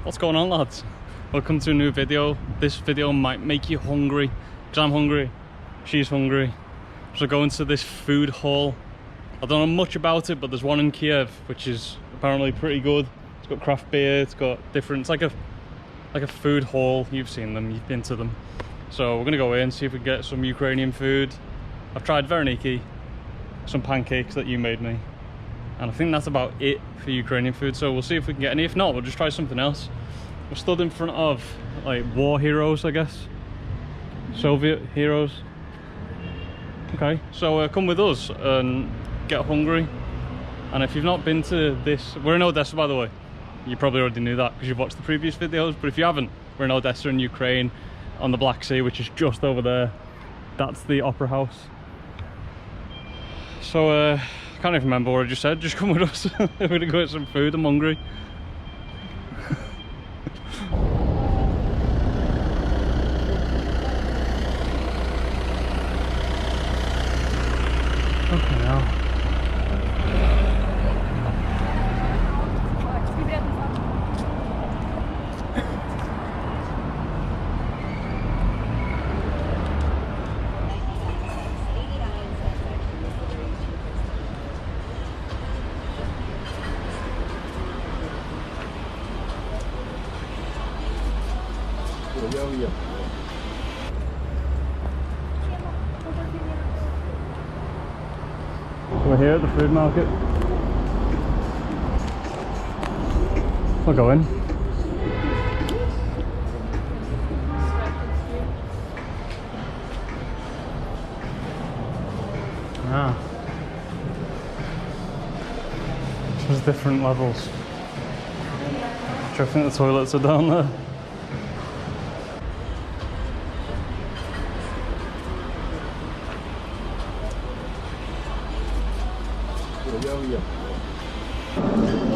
What's going on, lads? Welcome to a new video. This video might make you hungry, because I'm hungry, she's hungry. So going to this food hall. I don't know much about it, but there's one in Kiev, which is apparently pretty good. It's got craft beer, it's got different, it's like a food hall. You've seen them, you've been to them. So we're gonna go in, see if we can get some Ukrainian food. I've tried vareniki, some pancakes that you made me, and I think that's about it for Ukrainian food. So we'll see if we can get any. If not, we'll just try something else. We're stood in front of like war heroes, I guess, Soviet heroes. Okay, so come with us and get hungry. And if you've not been to this, we're in Odessa, by the way. You probably already knew that because you've watched the previous videos, but if you haven't, we're in Odessa in Ukraine on the Black Sea, which is just over there. That's the opera house. So I can't even remember what I just said. Just come with us. We're gonna go get some food. I'm hungry. Okay, now. We're here at the food market. We'll go in. Ah. There's different levels. I think the toilets are down there.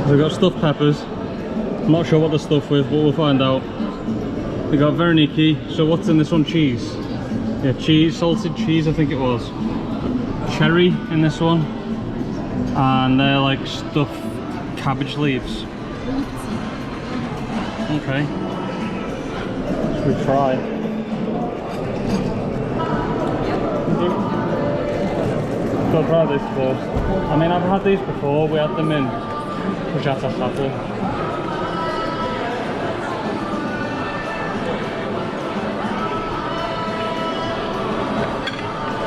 We've got stuffed peppers. I'm not sure what they're stuffed with, but we'll find out. We got vareniki. So what's in this one? Cheese. Yeah, cheese, salted cheese, I think it was. Cherry in this one, and they're like stuffed cabbage leaves. Okay. Should we try? Go try this first. I mean, I've had these before. We had them in Odesa Food Hall.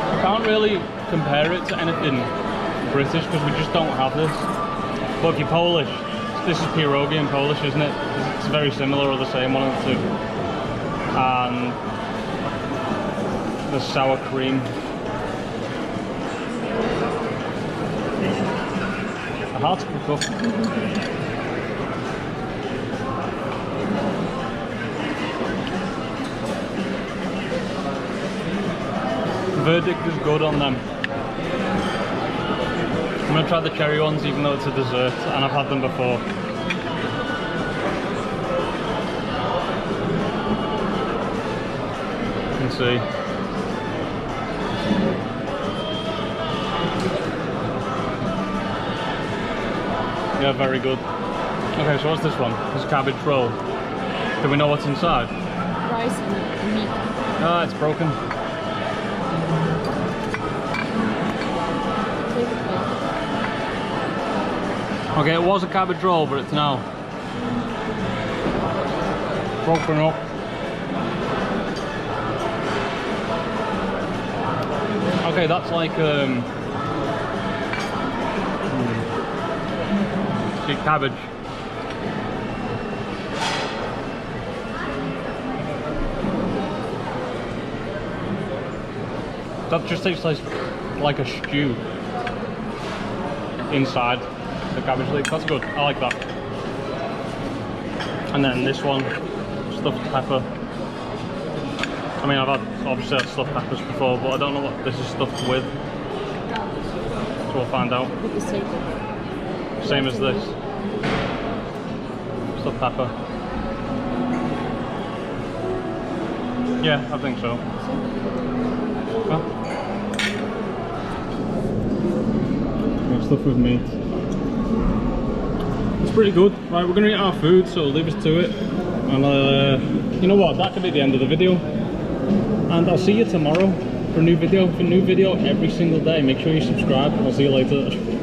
I can't really compare it to anything British because we just don't have this. But if you're Polish, this is pierogi in Polish, isn't it? It's very similar or the same, one of the two. And the sour cream. Hard to cook up. The verdict is good on them. I'm going to try the cherry ones even though it's a dessert and I've had them before. You can see. Yeah, very good. Okay, so what's this one? This cabbage roll. Do we know what's inside? Rice and meat. Ah, it's broken. Okay, it was a cabbage roll, but it's now broken up. Okay, that's like cabbage. That just tastes like a stew inside the cabbage leaf. That's good. I like that. And then this one, stuffed pepper. I mean, obviously had stuffed peppers before, but I don't know what this is stuffed with. So we'll find out. Same as this. Stuffed pepper. Yeah, I think so. Huh? Stuff with meat. It's pretty good. Right, we're gonna eat our food, so leave us to it. And you know what? That could be the end of the video. And I'll see you tomorrow for a new video. For a new video every single day. Make sure you subscribe. I'll see you later.